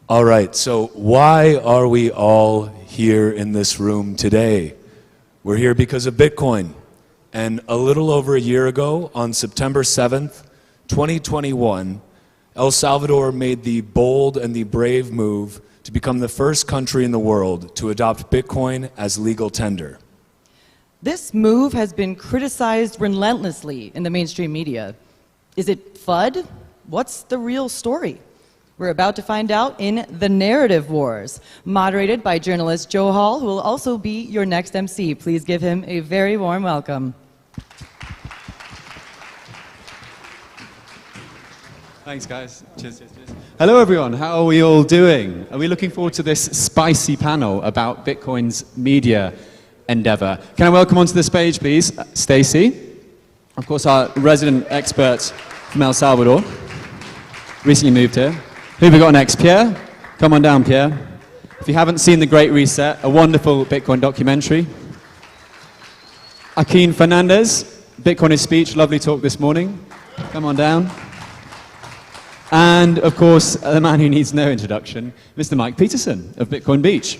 All right, so why are we all here in this room today? We're here because of Bitcoin. And a little over a year ago, on September 7th, 2021, El Salvador made the bold and the brave move to become the first country in the world to adopt Bitcoin as legal tender. This move has been criticized relentlessly in the mainstream media. Is it FUD? What's the real story? We're about to find out in The Narrative Wars, moderated by journalist Joe Hall, who will also be your next MC. Please give him a very warm welcome. Thanks, guys. Cheers, cheers, cheers. Hello, everyone. How are we all doing? Are we looking forward to this spicy panel about Bitcoin's media endeavor? Can I welcome onto the stage, please, Stacy, of course, our resident expert from El Salvador, recently moved here. Who have we got next? Pierre? Come on down, Pierre. If you haven't seen The Great Reset, a wonderful Bitcoin documentary. Akin Fernandez, Bitcoinist speech, lovely talk this morning. Come on down. And, of course, the man who needs no introduction, Mr. Mike Peterson of Bitcoin Beach.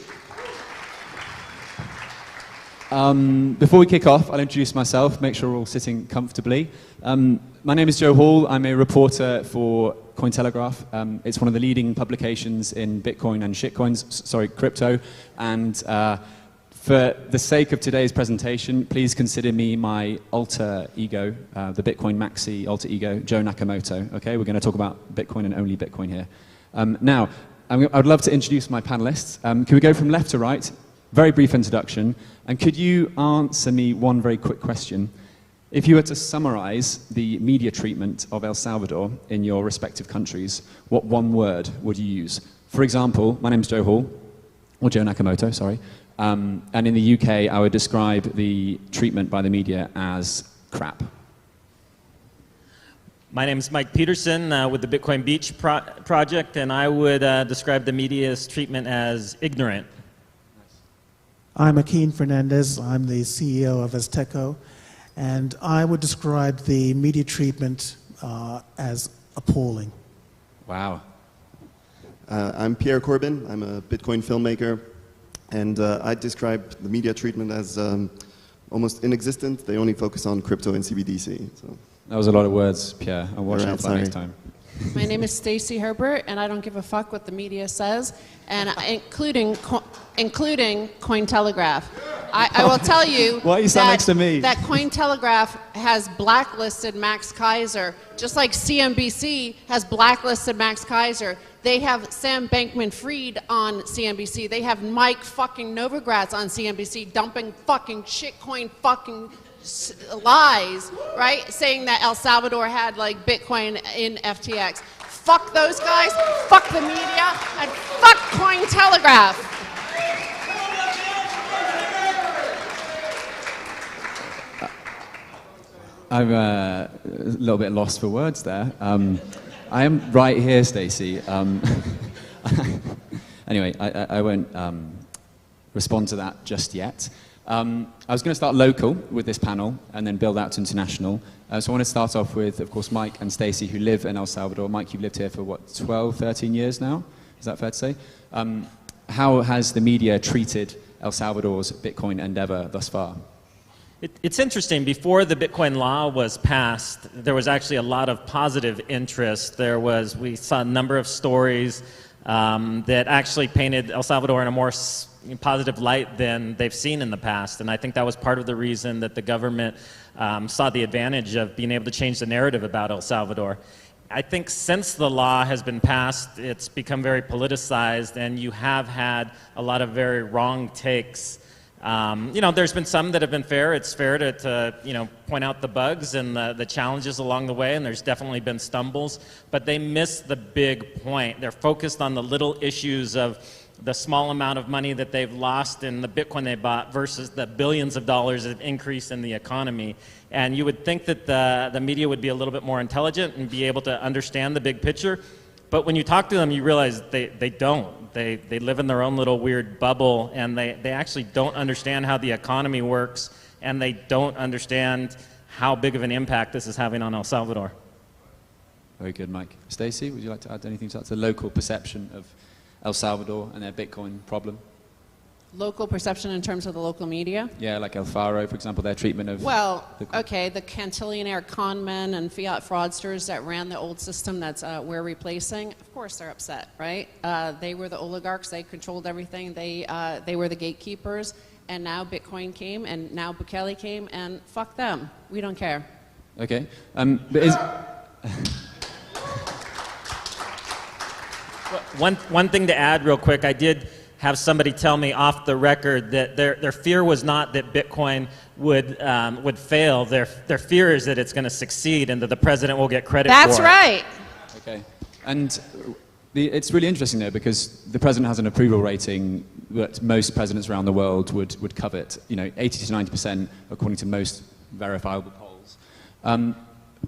Before we kick off, I'll introduce myself, make sure we're all sitting comfortably. My name is Joe Hall. I'm a reporter for Cointelegraph. It's one of the leading publications in Bitcoin and shitcoins, crypto. And for the sake of today's presentation, please consider me my alter ego, the Bitcoin maxi alter ego, Joe Nakamoto. Okay, we're going to talk about Bitcoin and only Bitcoin here. Now, I would love to introduce my panelists. Can we go from left to right? Very brief introduction. And could you answer me one very quick question? If you were to summarize the media treatment of El Salvador in your respective countries, what one word would you use? For example, my name's Joe Hall, or Joe Nakamoto, sorry. And in the UK, I would describe the treatment by the media as crap. My name is Mike Peterson with the Bitcoin Beach project, and I would describe the media's treatment as ignorant. I'm Akin Fernandez. I'm the CEO of Azteco, and I would describe the media treatment as appalling. Wow. I'm Pierre Corbin. I'm a Bitcoin filmmaker, and I describe the media treatment as almost inexistent. They only focus on crypto and CBDC. So. That was a lot of words, Pierre. I'll watch out for that Sorry. next time. My name is Stacy Herbert, and I don't give a fuck what the media says, and including Cointelegraph. I will tell you Why you stand next to me? that Cointelegraph has blacklisted Max Kaiser, just like CNBC has blacklisted Max Kaiser. They have Sam Bankman-Fried on CNBC. They have Mike fucking Novogratz on CNBC dumping fucking shitcoin fucking lies, right? Saying that El Salvador had like Bitcoin in FTX. Fuck those guys, fuck the media, and fuck Cointelegraph. I'm a little bit lost for words there. I am right here, Stacy. Anyway, I won't respond to that just yet. I was going to start local with this panel and then build out to international. So I want to start off with, of course, Mike and Stacy, who live in El Salvador. Mike, you've lived here for, what, 12, 13 years now? Is that fair to say? How has the media treated El Salvador's Bitcoin endeavor thus far? It's interesting. Before the Bitcoin law was passed, there was actually a lot of positive interest. We saw a number of stories that actually painted El Salvador in a more positive light than they've seen in the past. And I think that was part of the reason that the government saw the advantage of being able to change the narrative about El Salvador. I think since the law has been passed, it's become very politicized, and you have had a lot of very wrong takes. There's been some that have been fair. It's fair to point out the bugs and the challenges along the way, and there's definitely been stumbles, but they miss the big point. They're focused on the little issues of the small amount of money that they've lost in the Bitcoin they bought versus the billions of dollars of increase in the economy. And you would think that the media would be a little bit more intelligent and be able to understand the big picture, but when you talk to them, you realize they don't. They live in their own little weird bubble, and they actually don't understand how the economy works, and they don't understand how big of an impact this is having on El Salvador. Very good, Mike. Stacy, would you like to add anything to that? The local perception of El Salvador and their Bitcoin problem? Local perception in terms of the local media? Yeah, like El Faro, for example, their treatment of... Well, the- okay, the cantillionaire con men and fiat fraudsters that ran the old system that's we're replacing, of course they're upset, right? They were the oligarchs, they controlled everything, they were the gatekeepers, and now Bitcoin came, and now Bukele came, and fuck them, we don't care. Okay. But is... One thing to add real quick, I did have somebody tell me off the record that their fear was not that Bitcoin would fail. Their fear is that it's going to succeed and that the president will get credit for it. That's right. Okay. And it's really interesting though, because the president has an approval rating that most presidents around the world would covet. 80 to 90% according to most verifiable polls.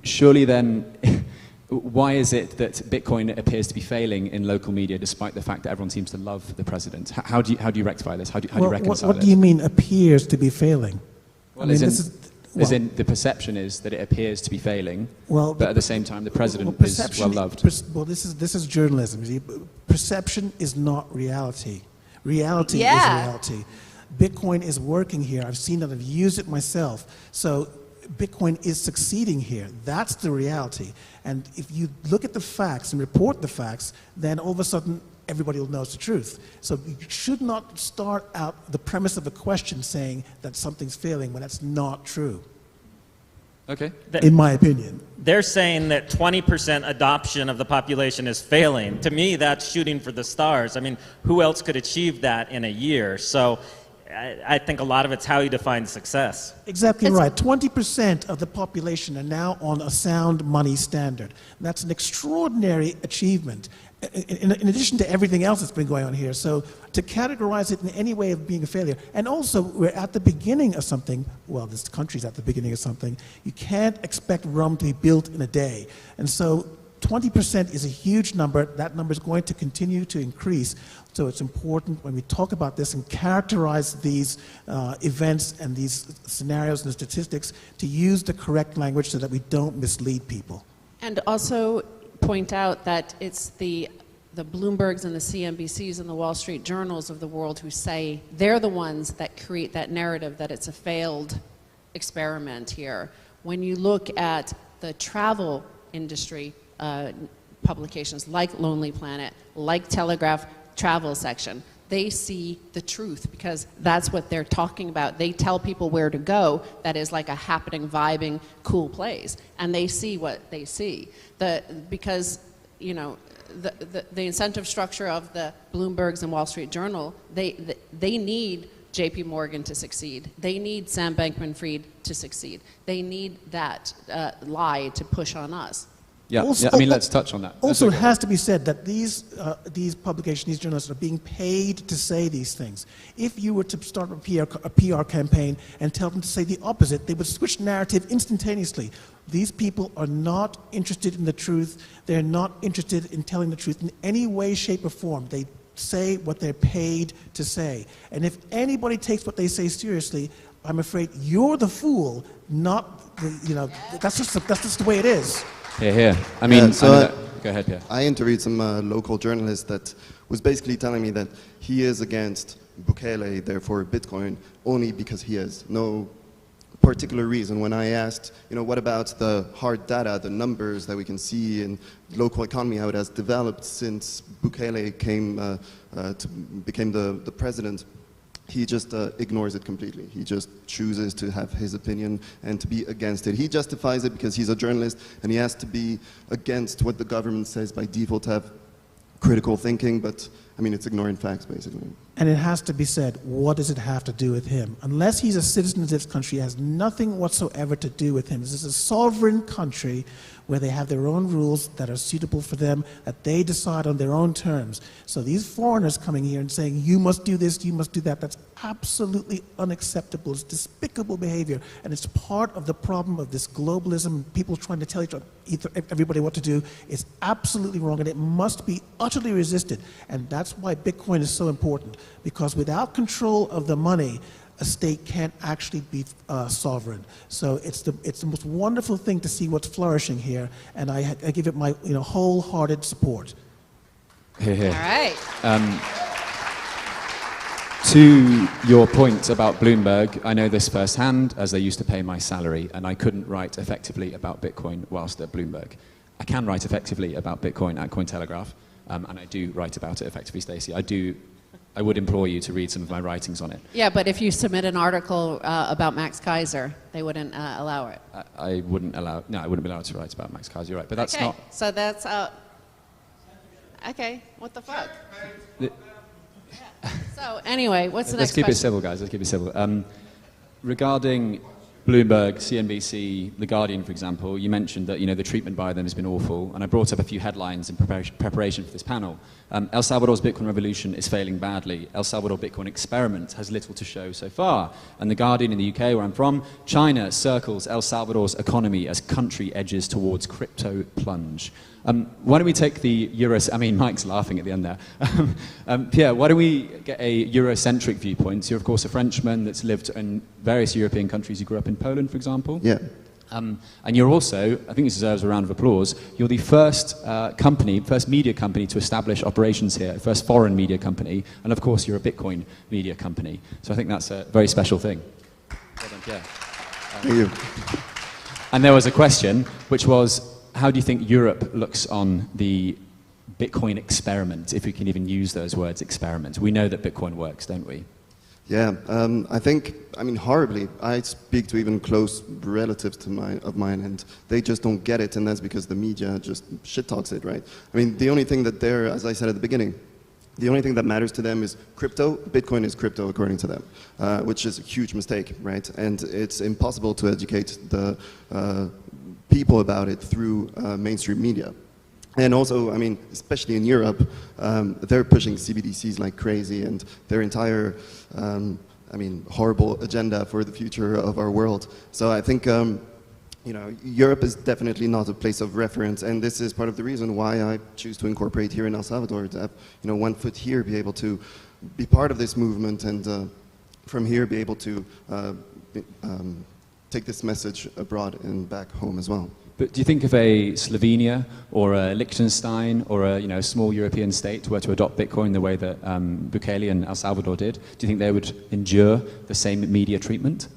Surely then, why is it that Bitcoin appears to be failing in local media, despite the fact that everyone seems to love the president? How do you rectify this? How do you reconcile what do you mean appears to be failing? Well, as in the perception is that it appears to be failing, but at the same time the president is well loved. This is journalism. See, perception is not reality. Reality is reality. Bitcoin is working here. I've seen it. I've used it myself. So Bitcoin is succeeding here. That's the reality. And if you look at the facts and report the facts, then all of a sudden everybody will know the truth. So you should not start out the premise of a question saying that something's failing when that's not true. Okay. In my opinion. They're saying that 20% adoption of the population is failing. To me, that's shooting for the stars. I mean, who else could achieve that in a year? So I think a lot of it's how you define success. Exactly right. 20% of the population are now on a sound money standard. That's an extraordinary achievement, in addition to everything else that's been going on here. So to categorize it in any way of being a failure, and also we're at the beginning of something, well, this country's at the beginning of something. You can't expect Rome to be built in a day. And so 20% is a huge number. That number is going to continue to increase. So it's important when we talk about this and characterize these events and these scenarios and statistics to use the correct language so that we don't mislead people. And also point out that it's the Bloombergs and the CNBCs and the Wall Street Journals of the world who say they're the ones that create that narrative that it's a failed experiment here. When you look at the travel industry, publications like Lonely Planet, like Telegraph Travel section, they see the truth because that's what they're talking about. They tell people where to go that is like a happening, vibing, cool place. And they see what they see. Because, the incentive structure of the Bloombergs and Wall Street Journal, they need JP Morgan to succeed. They need Sam Bankman-Fried to succeed. They need that lie to push on us. Yeah, Also, let's touch on that. Also, it has to be said that these publications, these journalists are being paid to say these things. If you were to start a PR campaign and tell them to say the opposite, they would switch narrative instantaneously. These people are not interested in the truth. They're not interested in telling the truth in any way, shape, or form. They say what they're paid to say. And if anybody takes what they say seriously, I'm afraid you're the fool, not the, that's just the way it is. Here. Go ahead, Pierre. I interviewed some local journalist that was basically telling me that he is against Bukele, therefore Bitcoin, only because he has no particular reason. When I asked, what about the hard data, the numbers that we can see in local economy, how it has developed since Bukele became the president, he just ignores it completely. He just chooses to have his opinion and to be against it. He justifies it because he's a journalist and he has to be against what the government says by default, to have critical thinking, but it's ignoring facts basically. And it has to be said, what does it have to do with him? Unless he's a citizen of this country, it has nothing whatsoever to do with him. This is a sovereign country where they have their own rules that are suitable for them, that they decide on their own terms. So these foreigners coming here and saying, you must do this, you must do that, that's absolutely unacceptable. It's despicable behavior, and it's part of the problem of this globalism, people trying to tell everybody what to do. It's absolutely wrong, and it must be utterly resisted. And that's why Bitcoin is so important, because without control of the money, a state can't actually be sovereign. So it's the most wonderful thing to see what's flourishing here, and I give it my wholehearted support. Here, here. All right. To your point about Bloomberg, I know this firsthand, as they used to pay my salary, and I couldn't write effectively about Bitcoin whilst at Bloomberg. I can write effectively about Bitcoin at Cointelegraph, and I do write about it effectively, Stacy. I would implore you to read some of my writings on it. Yeah, but if you submit an article about Max Kaiser, they wouldn't allow it. I wouldn't be allowed to write about Max Kaiser, you're right, but that's okay. not... So that's, okay, what the fuck? So anyway, what's the Let's next keep question? it civil, guys. Let's keep it civil. Regarding Bloomberg, CNBC, The Guardian, for example, you mentioned that the treatment by them has been awful, and I brought up a few headlines in preparation for this panel. El Salvador's Bitcoin revolution is failing badly. El Salvador Bitcoin experiment has little to show so far. And The Guardian in the UK, where I'm from, China circles El Salvador's economy as country edges towards crypto plunge. Why don't we take the Mike's laughing at the end there. Pierre, why don't we get a Eurocentric viewpoint? You're, of course, a Frenchman that's lived in various European countries. You grew up in Poland, for example. Yeah. And you're also, I think this deserves a round of applause, you're the first first media company to establish operations here, first foreign media company, and of course you're a Bitcoin media company. So I think that's a very special thing. Well done, Pierre. Thank you. And there was a question, which was, how do you think Europe looks on the Bitcoin experiment, if we can even use those words, experiment? We know that Bitcoin works, don't we? Yeah, I mean, horribly. I speak to even close relatives of mine, and they just don't get it, and that's because the media just shit talks it, right? I mean, the only thing that they're, as I said at the beginning, the only thing that matters to them is crypto. Bitcoin is crypto, according to them, which is a huge mistake, right? And it's impossible to educate the people about it through mainstream media. And also, I mean, especially in Europe, they're pushing CBDCs like crazy, and their entire, horrible agenda for the future of our world. So I think, Europe is definitely not a place of reference, and this is part of the reason why I choose to incorporate here in El Salvador, to have, 1 foot here, be able to be part of this movement, and from here be able to take this message abroad and back home as well. But do you think if a Slovenia or a Liechtenstein or a small European state were to adopt Bitcoin the way that Bukele and El Salvador did, do you think they would endure the same media treatment?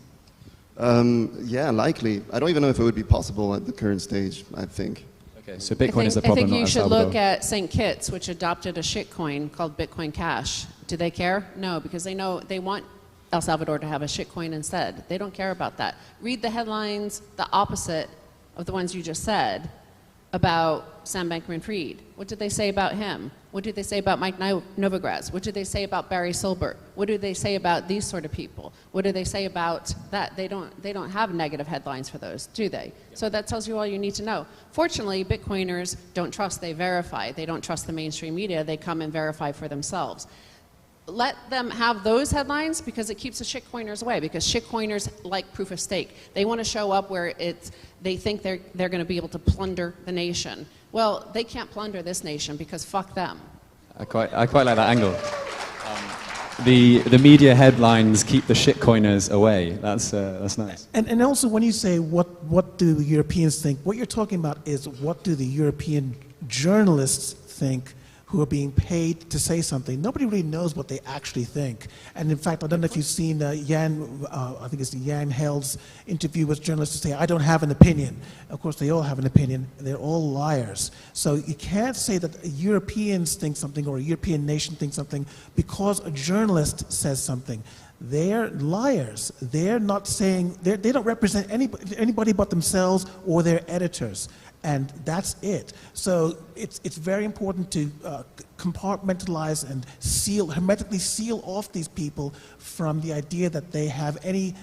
Yeah, likely. I don't even know if it would be possible at the current stage, I think. Okay, so Bitcoin is the problem, I think not you El should Salvador. look at St. Kitts, which adopted a shitcoin called Bitcoin Cash. Do they care? No, because they know they want El Salvador to have a shitcoin instead. They don't care about that. Read the headlines, the opposite of the ones you just said about Sam Bankman-Fried. What did they say about him? What did they say about Mike Novogratz? What did they say about Barry Silbert? What do they say about these sort of people? What do they say about that? They don't have negative headlines for those, do they? So that tells you all you need to know. Fortunately, Bitcoiners don't trust, they verify. They don't trust the mainstream media. They come and verify for themselves. Let them have those headlines because it keeps the shitcoiners away, because shitcoiners like proof of stake. They want to show up where they think they're going to be able to plunder the nation. Well, they can't plunder this nation because fuck them. I quite like that angle. The media headlines keep the shitcoiners away. That's nice. And also when you say what do the Europeans think, what you're talking about is what do the European journalists think who are being paid to say something. Nobody really knows what they actually think. And in fact, I don't know if you've seen Jan Held's interview with journalists to say, I don't have an opinion. Of course, they all have an opinion. They're all liars. So you can't say that Europeans think something or a European nation thinks something because a journalist says something. They're liars. They're not saying, they don't represent anybody but themselves or their editors. And that's it. So it's very important to compartmentalize and hermetically seal off these people from the idea that they have any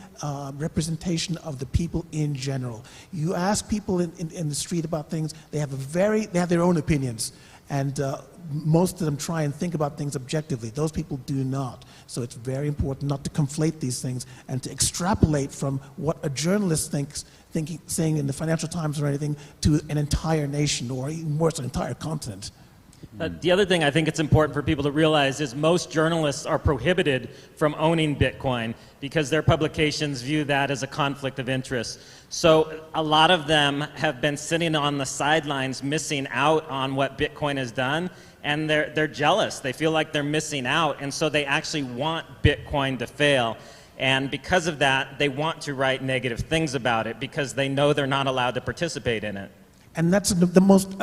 representation of the people in general. You ask people in the street about things, they have their own opinions. And most of them try and think about things objectively. Those people do not. So it's very important not to conflate these things and to extrapolate from what a journalist saying in the Financial Times or anything to an entire nation or even worse, an entire continent. The other thing I think it's important for people to realize is most journalists are prohibited from owning Bitcoin because their publications view that as a conflict of interest. So a lot of them have been sitting on the sidelines missing out on what Bitcoin has done, and they're jealous. They feel like they're missing out, and so they actually want Bitcoin to fail. And because of that, they want to write negative things about it because they know they're not allowed to participate in it. And that's the most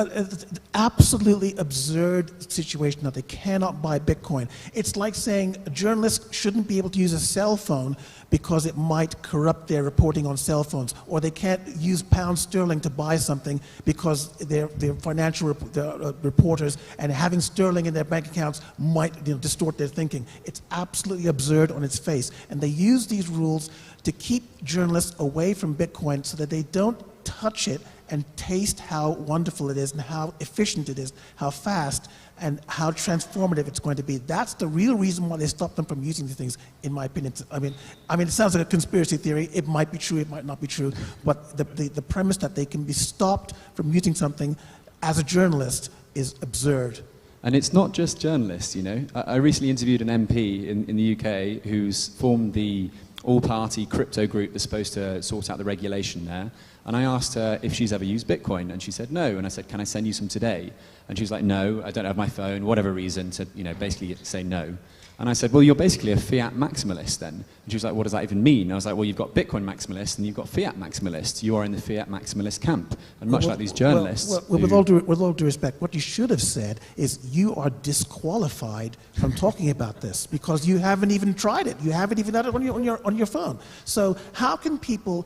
absolutely absurd situation that they cannot buy Bitcoin. It's like saying a journalist shouldn't be able to use a cell phone because it might corrupt their reporting on cell phones, or they can't use pound sterling to buy something because they're financial reporters, and having sterling in their bank accounts might distort their thinking. It's absolutely absurd on its face. And they use these rules to keep journalists away from Bitcoin so that they don't touch it and taste how wonderful it is and how efficient it is, how fast and how transformative it's going to be. That's the real reason why they stop them from using these things, in my opinion. I mean, it sounds like a conspiracy theory. It might be true, it might not be true, but the premise that they can be stopped from using something as a journalist is absurd. And it's not just journalists, you know. I recently interviewed an MP in the UK who's formed the all-party crypto group that's supposed to sort out the regulation there. And I asked her if she's ever used Bitcoin, and she said no. And I said, can I send you some today? And she was like, no, I don't have my phone, whatever reason, to basically say no. And I said, well, you're basically a fiat maximalist then. And she was like, what does that even mean? And I was like, well, you've got Bitcoin maximalists and you've got fiat maximalists. You are in the fiat maximalist camp. And much like these journalists... with all due respect, what you should have said is you are disqualified from talking about this because you haven't even tried it. You haven't even had it on your phone. So how can people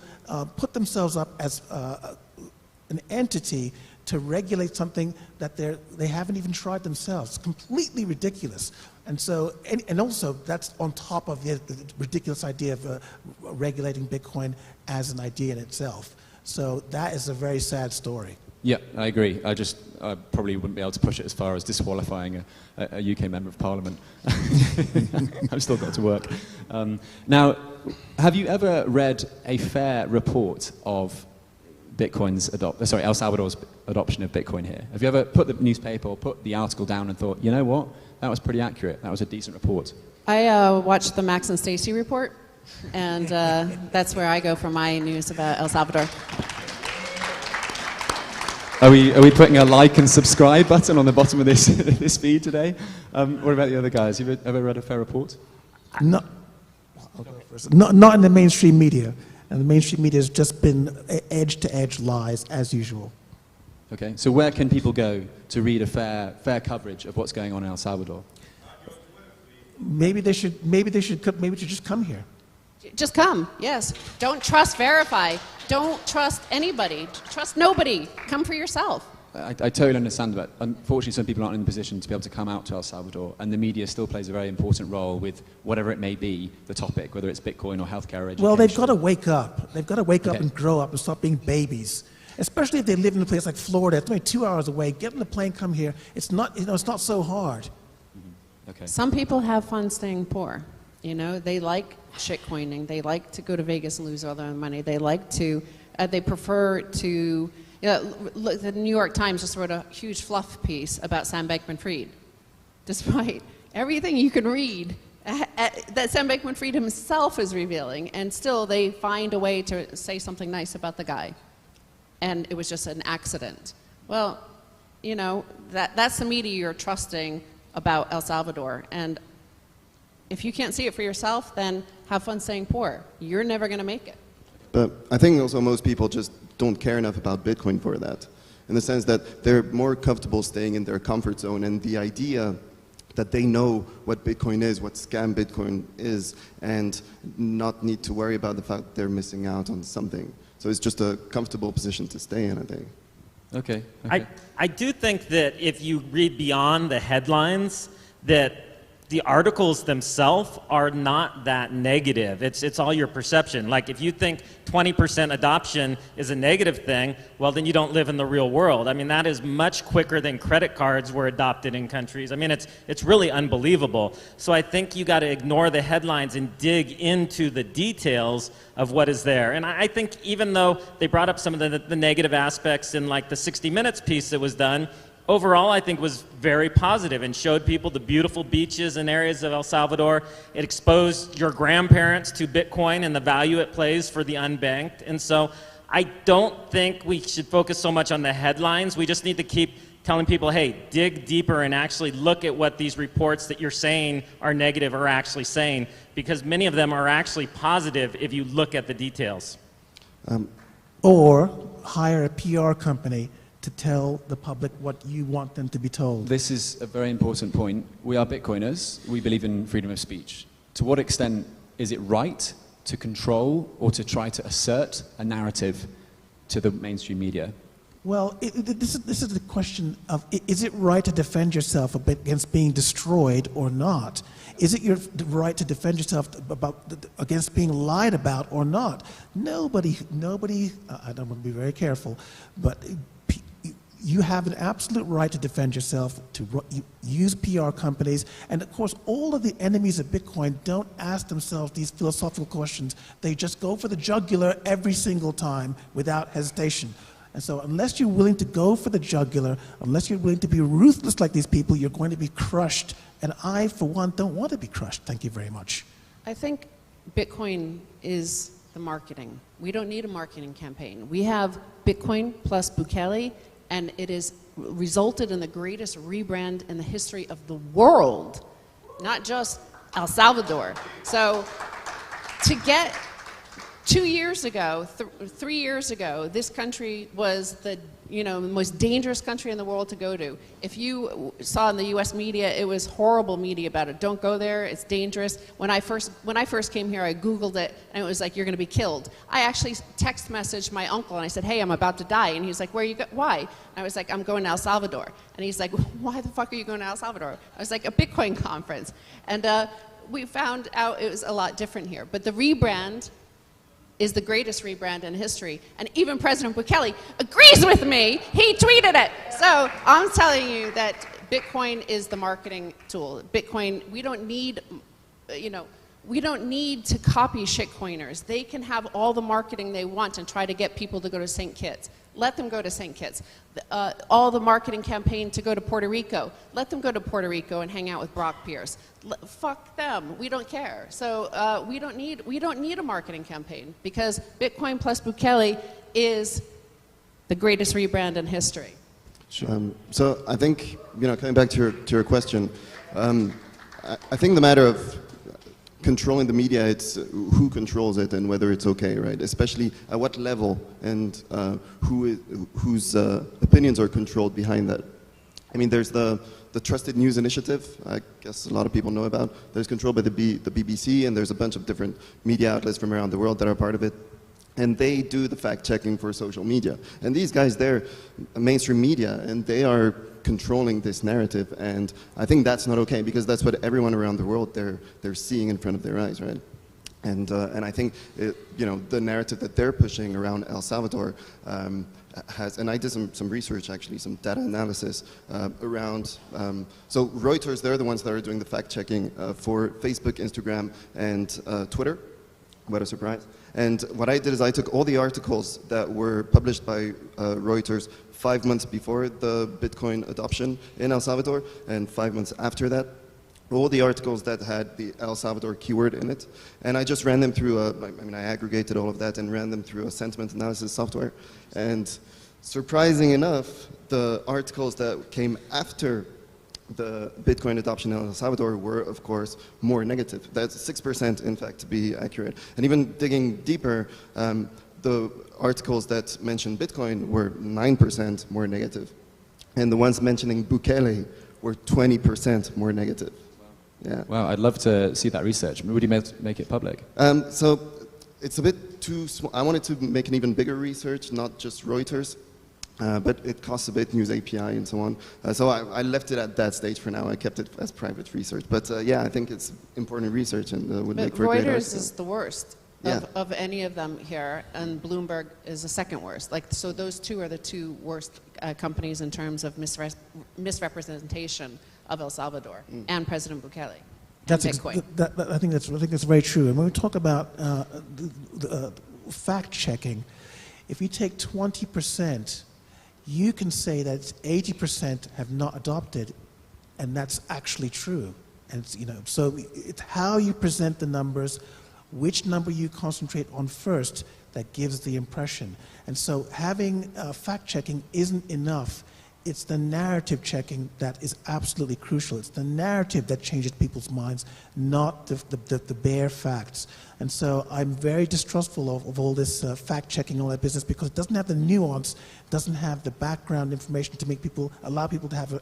put themselves up as an entity to regulate something that they haven't even tried themselves? It's completely ridiculous. And so, and also that's on top of the ridiculous idea of regulating Bitcoin as an idea in itself. So that is a very sad story. Yeah, I agree. I probably wouldn't be able to push it as far as disqualifying a UK member of Parliament. I've still got to work. Now, have you ever read a fair report of El Salvador's adoption of Bitcoin here? Have you ever put the newspaper or put the article down and thought, you know what, that was pretty accurate, that was a decent report? I watched the Max and Stacy report, and that's where I go for my news about El Salvador. Are we putting a like and subscribe button on the bottom of this feed today? What about the other guys? Have you ever read a fair report? Not in the mainstream media. And the mainstream media has just been edge-to-edge lies, as usual. Okay, so where can people go to read a fair coverage of what's going on in El Salvador? Maybe they should just come here. Just come, yes. Don't trust verify. Don't trust anybody. Trust nobody. Come for yourself. I totally understand that. Unfortunately, some people aren't in the position to be able to come out to El Salvador, and the media still plays a very important role with whatever it may be, the topic, whether it's Bitcoin or healthcare or education. Well, they've got to wake up. They've got to wake up and grow up and stop being babies. Especially if they live in a place like Florida. It's only 2 hours away. Get on the plane, come here. It's not so hard. Mm-hmm. Okay. Some people have fun staying poor. You know, they like shitcoining. They like to go to Vegas and lose all their money. They like to, they prefer to... look, the New York Times just wrote a huge fluff piece about Sam Bankman-Fried. Despite everything you can read that Sam Bankman-Fried himself is revealing, and still they find a way to say something nice about the guy. And it was just an accident. Well, you know, that's the media you're trusting about El Salvador. And if you can't see it for yourself, then have fun staying poor. You're never going to make it. But I think also most people just don't care enough about Bitcoin for that, in the sense that they're more comfortable staying in their comfort zone, and the idea that they know what Bitcoin is, what scam Bitcoin is, and not need to worry about the fact that they're missing out on something. So it's just a comfortable position to stay in, I think. Okay. I do think that if you read beyond the headlines, that the articles themselves are not that negative. It's all your perception. Like if you think 20% adoption is a negative thing, well then you don't live in the real world. I mean, that is much quicker than credit cards were adopted in countries. I mean, it's really unbelievable. So I think you got to ignore the headlines and dig into the details of what is there. And I think even though they brought up some of the negative aspects in like the 60 Minutes piece that was done, overall, I think was very positive and showed people the beautiful beaches and areas of El Salvador. It exposed your grandparents to Bitcoin and the value it plays for the unbanked. And so I don't think we should focus so much on the headlines. We just need to keep telling people, hey, dig deeper and actually look at what these reports that you're saying are negative are actually saying, because many of them are actually positive if you look at the details. Or hire a PR company to tell the public what you want them to be told. This is a very important point. We are Bitcoiners. We believe in freedom of speech. To what extent is it right to control or to try to assert a narrative to the mainstream media? Well, this is the question of, is it right to defend yourself against being destroyed or not? Is it your right to defend yourself against being lied about or not? Nobody, I don't want to be very careful, but you have an absolute right to defend yourself, to use PR companies, and of course all of the enemies of Bitcoin don't ask themselves these philosophical questions. They just go for the jugular every single time without hesitation. And so unless you're willing to go for the jugular, unless you're willing to be ruthless like these people, you're going to be crushed. And I, for one, don't want to be crushed. Thank you very much. I think Bitcoin is the marketing. We don't need a marketing campaign. We have Bitcoin plus Bukele, and it has resulted in the greatest rebrand in the history of the world, not just El Salvador. So to get 2 years ago, 3 years ago, this country was the most dangerous country in the world to go to. If you saw in the U.S. media, it was horrible media about it. Don't go there, it's dangerous. When I first came here, I Googled it, and it was like, you're going to be killed. I actually text messaged my uncle, and I said, hey, I'm about to die. And he was like, where are you going? Why? And I was like, I'm going to El Salvador. And he's like, why the fuck are you going to El Salvador? I was like, a Bitcoin conference. And we found out it was a lot different here. But the rebrand is the greatest rebrand in history. And even President Bukele agrees with me. He tweeted it. So I'm telling you that Bitcoin is the marketing tool. Bitcoin, we don't need, we don't need to copy shitcoiners. They can have all the marketing they want and try to get people to go to St. Kitts. Let them go to St. Kitts. All the marketing campaign to go to Puerto Rico. Let them go to Puerto Rico and hang out with Brock Pierce. Fuck them. We don't care. So we don't need a marketing campaign, because Bitcoin plus Bukele is the greatest rebrand in history. So I think, coming back to your question, I think the matter of controlling the media, it's who controls it and whether it's okay, right? Especially at what level and whose opinions are controlled behind that. I mean, there's the Trusted News Initiative, I guess a lot of people know about. There's controlled by the BBC, and there's a bunch of different media outlets from around the world that are part of it. And they do the fact-checking for social media. And these guys, they're mainstream media, and they are controlling this narrative. And I think that's not okay, because that's what everyone around the world, they're seeing in front of their eyes, right? And I think, the narrative that they're pushing around El Salvador has, and I did some research actually, some data analysis around, so Reuters, they're the ones that are doing the fact-checking for Facebook, Instagram, and Twitter. What a surprise. And what I did is I took all the articles that were published by Reuters 5 months before the Bitcoin adoption in El Salvador, and 5 months after that, all the articles that had the El Salvador keyword in it, and I just ran them through I aggregated all of that and ran them through a sentiment analysis software. And surprising enough, the articles that came after the Bitcoin adoption in El Salvador were, of course, more negative. That's 6%, in fact, to be accurate. And even digging deeper, the articles that mentioned Bitcoin were 9% more negative. And the ones mentioning Bukele were 20% more negative. Yeah. Wow, I'd love to see that research. Would you make it public? So it's a bit too small. I wanted to make an even bigger research, not just Reuters. But it costs a bit, News API and so on. So I left it at that stage for now. I kept it as private research. But yeah, I think it's important research and would make for a great article. Reuters is the worst of any of them here, and Bloomberg is the second worst. So those two are the two worst companies in terms of misrepresentation of El Salvador and President Bukele. That's Bitcoin. I think that's very true. And when we talk about fact checking, if you take 20%, you can say that 80% have not adopted, and that's actually true. And so it's how you present the numbers, which number you concentrate on first, that gives the impression. And so having fact checking isn't enough it's the narrative checking that is absolutely crucial. It's the narrative that changes people's minds, not the bare facts. And so I'm very distrustful of all this fact-checking, all that business, because it doesn't have the nuance, doesn't have the background information to make people, allow people to have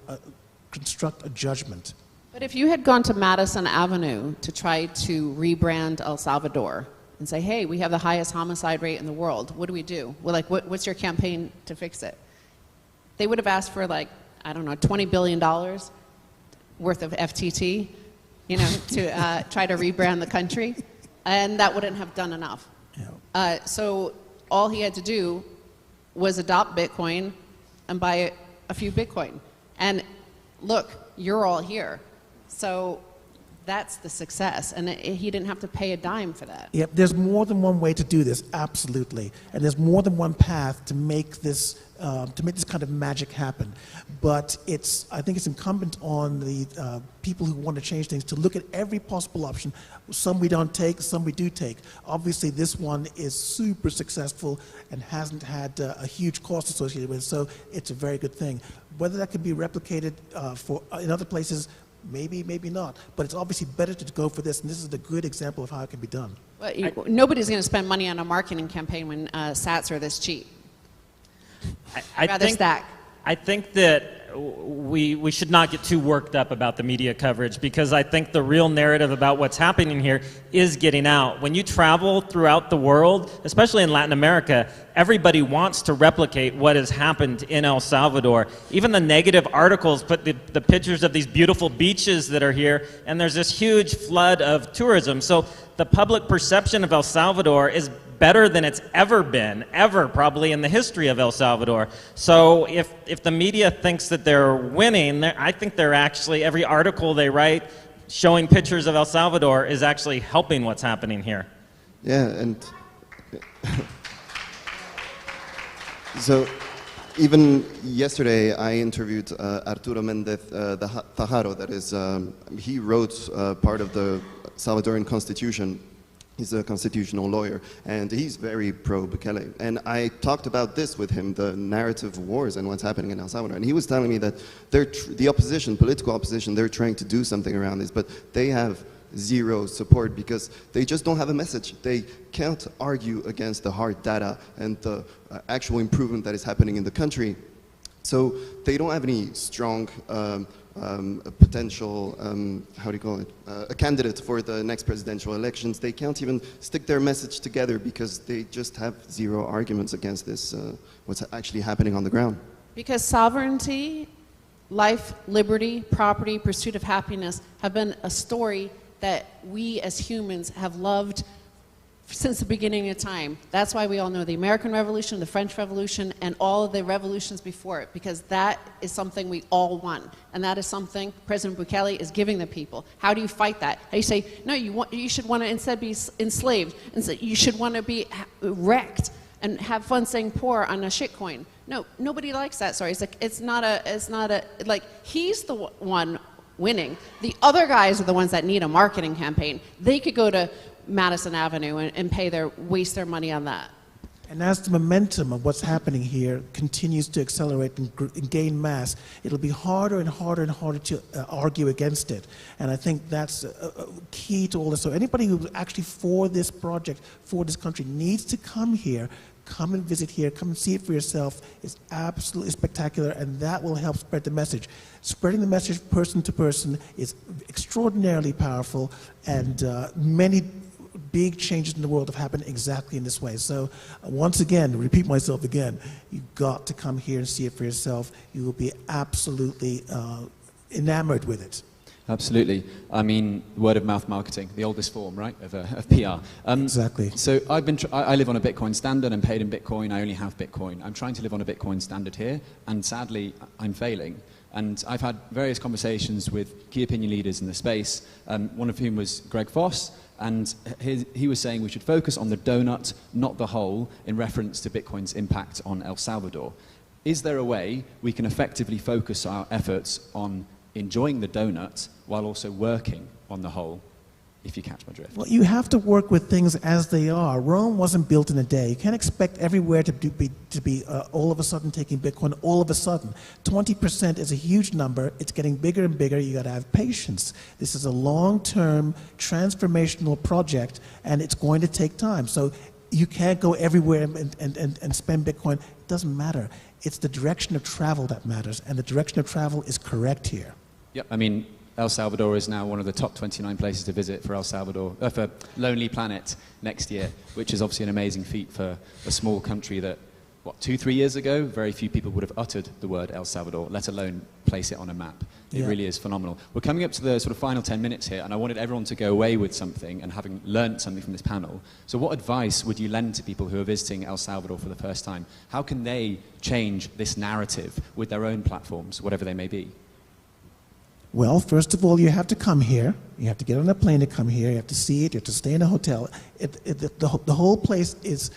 construct a judgment. But if you had gone to Madison Avenue to try to rebrand El Salvador and say, hey, we have the highest homicide rate in the world, what do we do? Well, like, what's your campaign to fix it? They would have asked for, like, I don't know, $20 billion worth of FTT, you know, to try to rebrand the country, and that wouldn't have done enough. Yeah. So all he had to do was adopt Bitcoin and buy a few Bitcoin. And look, you're all here. So that's the success, and he didn't have to pay a dime for that. Yep, there's more than one way to do this, absolutely, and there's more than one path to make this kind of magic happen. But I think it's incumbent on the people who want to change things to look at every possible option. Some we don't take, some we do take. Obviously, this one is super successful and hasn't had a huge cost associated with it, so it's a very good thing. Whether that can be replicated in other places, maybe, maybe not. But it's obviously better to go for this, and this is a good example of how it can be done. Well, nobody's going to spend money on a marketing campaign when sats are this cheap. I think that we should not get too worked up about the media coverage, because I think the real narrative about what's happening here is getting out. When you travel throughout the world, especially in Latin America, everybody wants to replicate what has happened in El Salvador. Even the negative articles put the pictures of these beautiful beaches that are here, and there's this huge flood of tourism. So the public perception of El Salvador is better than it's ever been, probably in the history of El Salvador. So if the media thinks that they're winning, I think they're actually, every article they write showing pictures of El Salvador is actually helping what's happening here. Yeah, and so even yesterday I interviewed Arturo Mendez Tajaro, that is, he wrote part of the Salvadoran Constitution. He's a constitutional lawyer, and he's very pro-Bukele. And I talked about this with him, the narrative wars and what's happening in El Salvador. And he was telling me that the opposition, political opposition, they're trying to do something around this, but they have zero support because they just don't have a message. They can't argue against the hard data and the actual improvement that is happening in the country. So they don't have any strong a potential, how do you call it, a candidate for the next presidential elections. They can't even stick their message together because they just have zero arguments against this, what's actually happening on the ground. Because sovereignty, life, liberty, property, pursuit of happiness have been a story that we as humans have loved since the beginning of time. That's why we all know the American Revolution, the French Revolution, and all of the revolutions before it, because that is something we all want. And that is something President Bukele is giving the people. How do you fight that? How do you say, no, you should want to instead be enslaved, and so you should want to be wrecked and have fun saying poor on a shitcoin. No, nobody likes that story. It's like, like, he's the one winning. The other guys are the ones that need a marketing campaign. They could go to Madison Avenue and waste their money on that. And as the momentum of what's happening here continues to accelerate and gain mass, it'll be harder and harder and harder to argue against it. And I think that's key to all this. So anybody who's actually for this project, for this country, needs to come here, come and visit here, come and see it for yourself. It's absolutely spectacular, and that will help spread the message. Spreading the message person to person is extraordinarily powerful, and many big changes in the world have happened exactly in this way. So once again, repeat myself again, you've got to come here and see it for yourself. You will be absolutely enamored with it. Absolutely. I mean, word of mouth marketing, the oldest form, right, of PR. Exactly. So I live on a Bitcoin standard. I'm paid in Bitcoin. I only have Bitcoin. I'm trying to live on a Bitcoin standard here, and sadly, I'm failing. And I've had various conversations with key opinion leaders in the space, one of whom was Greg Foss, and he was saying we should focus on the donut, not the hole, in reference to Bitcoin's impact on El Salvador. Is there a way we can effectively focus our efforts on enjoying the donut while also working on the whole? if you catch my drift. Well, you have to work with things as they are. Rome wasn't built in a day. You can't expect everywhere to be all of a sudden taking Bitcoin all of a sudden. 20% is a huge number. It's getting bigger and bigger. You got to have patience. This is a long-term transformational project, and it's going to take time. So you can't go everywhere and spend Bitcoin. It doesn't matter. It's the direction of travel that matters, and the direction of travel is correct here. Yep, I mean, El Salvador is now one of the top 29 places to visit for for Lonely Planet next year, which is obviously an amazing feat for a small country that, 2-3 years ago, very few people would have uttered the word El Salvador, let alone place it on a map. It really is phenomenal. We're coming up to the sort of final 10 minutes here, and I wanted everyone to go away with something and having learned something from this panel. So what advice would you lend to people who are visiting El Salvador for the first time? How can they change this narrative with their own platforms, whatever they may be? Well, first of all, you have to come here. You have to get on a plane to come here. You have to see it. You have to stay in a hotel. The whole place is,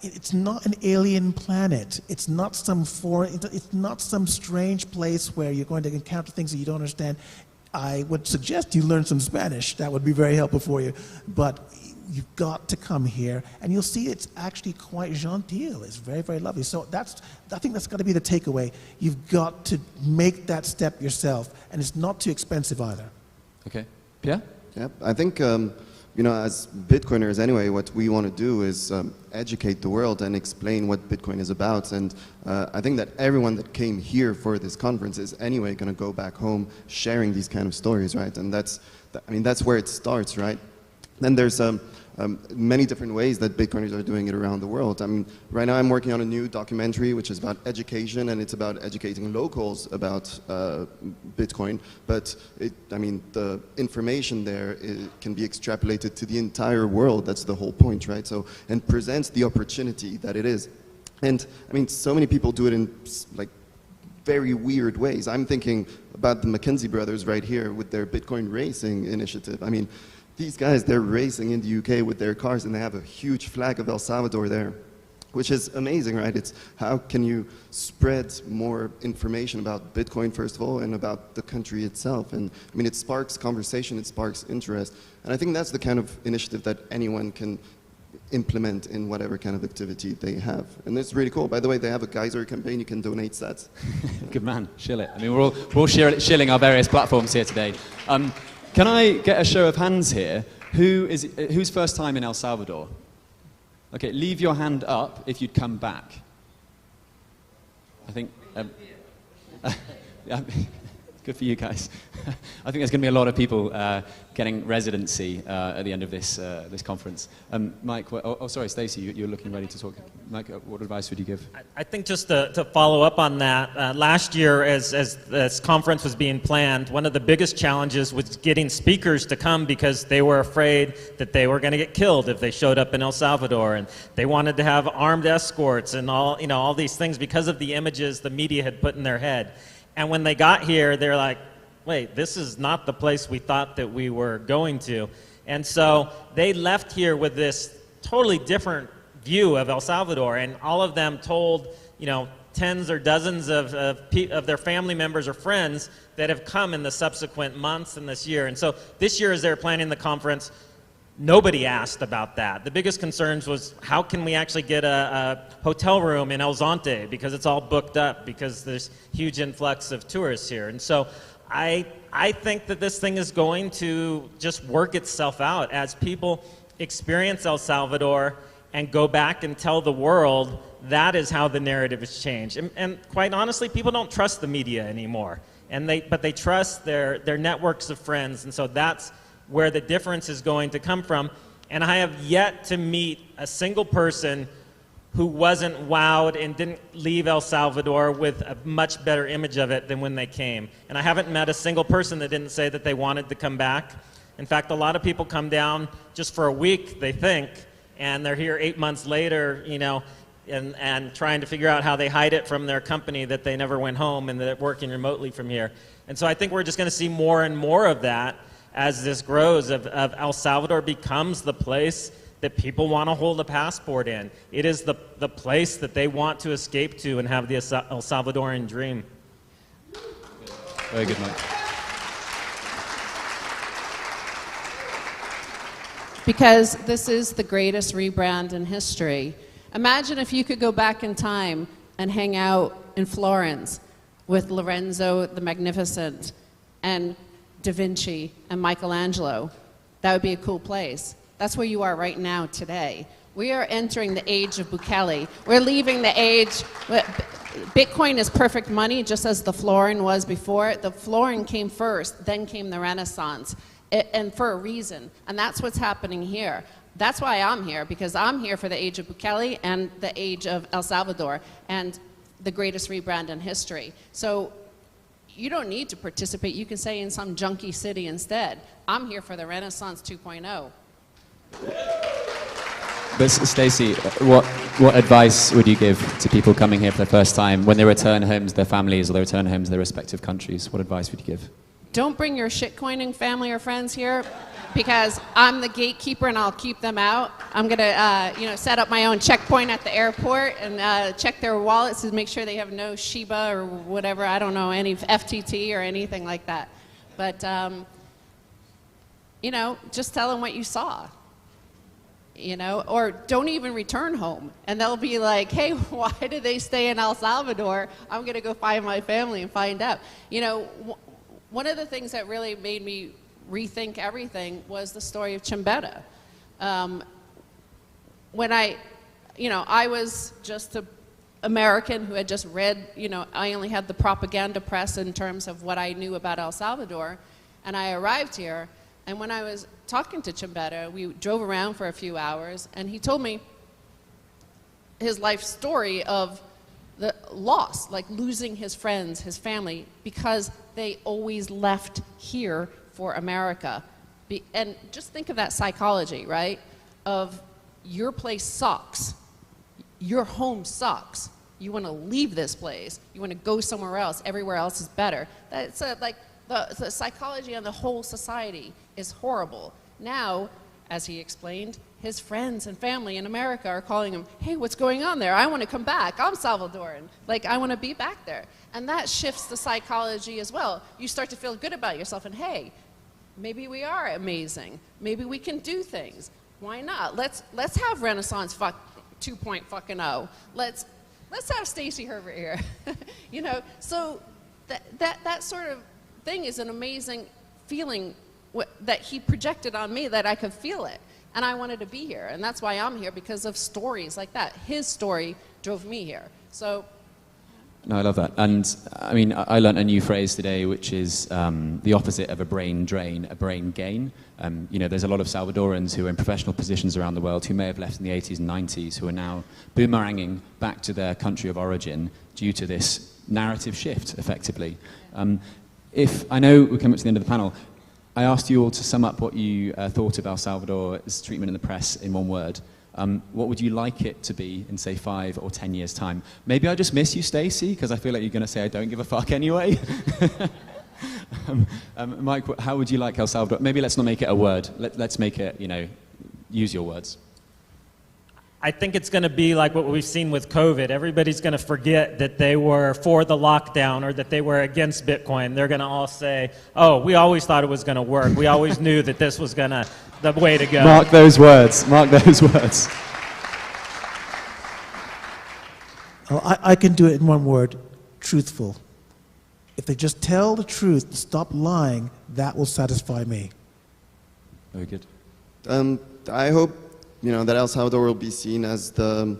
it's not an alien planet. It's not some foreign, it's not some strange place where you're going to encounter things that you don't understand. I would suggest you learn some Spanish. That would be very helpful for you. But you've got to come here, and you'll see it's actually quite genteel. It's very, very lovely. So I think that's got to be the takeaway. You've got to make that step yourself, and it's not too expensive either. Okay. Pierre? Yeah, I think, as Bitcoiners anyway, what we want to do is educate the world and explain what Bitcoin is about. And I think that everyone that came here for this conference is anyway going to go back home sharing these kind of stories, right? And that's where it starts, right? Then there's many different ways that Bitcoiners are doing it around the world. I mean, right now I'm working on a new documentary which is about education, and it's about educating locals about Bitcoin. But the information there can be extrapolated to the entire world. That's the whole point, right? So, and presents the opportunity that it is. And I mean, so many people do it in like very weird ways. I'm thinking about the McKinsey brothers right here with their Bitcoin racing initiative. I mean, these guys, they're racing in the UK with their cars, and they have a huge flag of El Salvador there, which is amazing, right? It's how can you spread more information about Bitcoin, first of all, and about the country itself. And I mean, it sparks conversation, it sparks interest. And I think that's the kind of initiative that anyone can implement in whatever kind of activity they have. And it's really cool. By the way, they have a Geyser campaign. You can donate sats. Good man, shill it. I mean, we're all shilling our various platforms here today. Can I get a show of hands here? Who's first time in El Salvador? Okay, leave your hand up if you'd come back. I think... good for you guys. I think there's going to be a lot of people getting residency at the end of this conference. Mike, sorry, Stacy, you're looking ready to talk. Mike, what advice would you give? I think just to follow up on that, last year as this conference was being planned, one of the biggest challenges was getting speakers to come because they were afraid that they were going to get killed if they showed up in El Salvador, and they wanted to have armed escorts and all these things because of the images the media had put in their head. And when they got here, they're like, wait, this is not the place we thought that we were going to. And so they left here with this totally different view of El Salvador, and all of them told, tens or dozens of their family members or friends that have come in the subsequent months and this year. And so this year, as they're planning the conference, nobody asked about that. The biggest concerns was how can we actually get a hotel room in El Zonte, because it's all booked up because there's huge influx of tourists here. And so I think that this thing is going to just work itself out as people experience El Salvador and go back and tell the world that is how the narrative has changed. And quite honestly, people don't trust the media anymore, but they trust their networks of friends, and so that's where the difference is going to come from. And I have yet to meet a single person who wasn't wowed and didn't leave El Salvador with a much better image of it than when they came. And I haven't met a single person that didn't say that they wanted to come back. In fact, a lot of people come down just for a week, they think, and they're here 8 months later, and trying to figure out how they hide it from their company that they never went home and that they're working remotely from here. And so I think we're just going to see more and more of that as this grows, of El Salvador becomes the place that people want to hold a passport in. It is the place that they want to escape to and have the El Salvadoran dream. Very good, Mike. because this is the greatest rebrand in history. Imagine if you could go back in time and hang out in Florence with Lorenzo the Magnificent and Da Vinci and Michelangelo. That would be a cool place. That's where you are right now today. We are entering the age of Bukele. We're leaving the age. Bitcoin is perfect money, just as the florin was before. The florin came first, then came the Renaissance, and for a reason. And that's what's happening here. That's why I'm here, because I'm here for the age of Bukele and the age of El Salvador and the greatest rebrand in history. So you don't need to participate. You can stay in some junky city instead. I'm here for the Renaissance 2.0. But Stacy, what advice would you give to people coming here for the first time when they return home to their families or they return home to their respective countries? What advice would you give? Don't bring your shitcoining family or friends here, because I'm the gatekeeper and I'll keep them out. I'm gonna set up my own checkpoint at the airport and check their wallets to make sure they have no Shiba or whatever, I don't know, any FTT or anything like that. But, just tell them what you saw. Or don't even return home. And they'll be like, hey, why did they stay in El Salvador? I'm going to go find my family and find out. One of the things that really made me rethink everything was the story of Chimbetta. When I was just an American who had just read, I only had the propaganda press in terms of what I knew about El Salvador. And I arrived here. And when I was talking to Chimbetta, we drove around for a few hours, and he told me his life story of the loss, like losing his friends, his family, because they always left here for America. And just think of that psychology, right? Of your place sucks, your home sucks, you want to leave this place, you want to go somewhere else, everywhere else is better. That's the psychology on the whole society is horrible. Now, as he explained, his friends and family in America are calling him, hey, what's going on there? I want to come back. I'm Salvadoran. I want to be back there. And that shifts the psychology as well. You start to feel good about yourself and, hey, maybe we are amazing. Maybe we can do things. Why not? Let's have Renaissance 2.0. Let's have Stacy Herbert here. So that sort of thing is an amazing feeling that he projected on me, that I could feel it. And I wanted to be here. And that's why I'm here, because of stories like that. His story drove me here. So. No, I love that. And I mean, I learned a new phrase today, which is the opposite of a brain drain, a brain gain. There's a lot of Salvadorans who are in professional positions around the world who may have left in the 80s and 90s who are now boomeranging back to their country of origin due to this narrative shift, effectively. If I know we're coming to the end of the panel, I asked you all to sum up what you thought of El Salvador's treatment in the press in one word. What would you like it to be in, say, 5 or 10 years' time? Maybe I just miss you, Stacy, because I feel like you're going to say I don't give a fuck anyway. Mike, how would you like El Salvador? Maybe let's not make it a word. Let's make it, use your words. I think it's going to be like what we've seen with COVID. Everybody's going to forget that they were for the lockdown or that they were against Bitcoin. They're going to all say, oh, we always thought it was going to work. We always knew that this was the way to go. Mark those words. Mark those words. Oh, I can do it in one word: truthful. If they just tell the truth and stop lying, that will satisfy me. Very good. I hope that El Salvador will be seen as the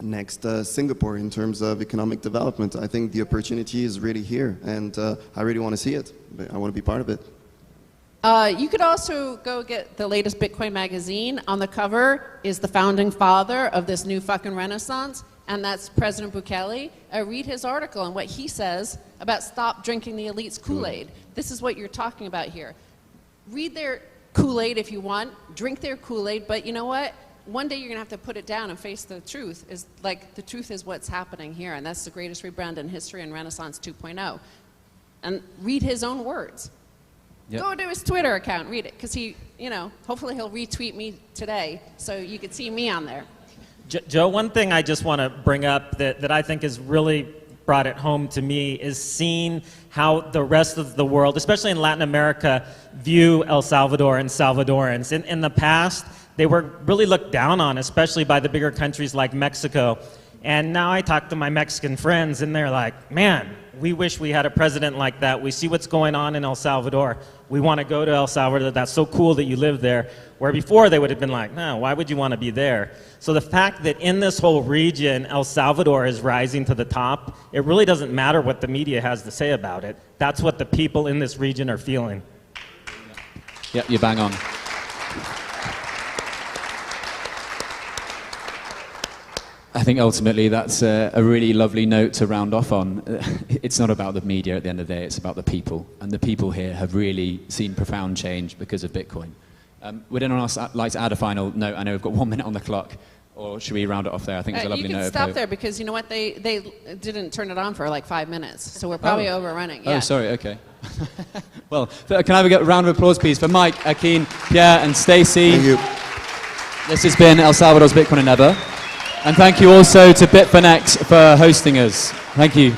next Singapore in terms of economic development. I think the opportunity is really here, and I really want to see it. I want to be part of it. You could also go get the latest Bitcoin magazine. On the cover is the founding father of this new fucking renaissance, and that's President Bukele. Read his article and what he says about stop drinking the elite's Kool-Aid. This is what you're talking about here. Read their Kool-Aid if you want, drink their Kool-Aid, but you know what? One day you're going to have to put it down and face the truth. The truth is what's happening here, and that's the greatest rebrand in history and Renaissance 2.0. And read his own words. Yep. Go to his Twitter account, read it, because he, hopefully he'll retweet me today so you could see me on there. Joe, one thing I just want to bring up that I think is really brought it home to me is seeing how the rest of the world, especially in Latin America, view El Salvador and Salvadorans. In the past, they were really looked down on, especially by the bigger countries like Mexico. And now I talk to my Mexican friends, and they're like, man, we wish we had a president like that. We see what's going on in El Salvador. We want to go to El Salvador. That's so cool that you live there. Where before they would have been like, no, why would you want to be there? So the fact that in this whole region, El Salvador is rising to the top, it really doesn't matter what the media has to say about it. That's what the people in this region are feeling. Yeah, you're bang on. I think ultimately that's a really lovely note to round off on. It's not about the media at the end of the day, it's about the people. And the people here have really seen profound change because of Bitcoin. Would anyone else like to add a final note? I know we've got 1 minute on the clock. Or should we round it off there? I think it's a lovely note. You can stop there because you know what? They didn't turn it on for like 5 minutes. So we're probably overrunning. Yeah. Oh, sorry, okay. Well, can I have a round of applause, please, for Mike, Akin, Pierre, and Stacy. Thank you. This has been El Salvador's Bitcoin and Ever. And thank you also to Bitfinex for hosting us. Thank you.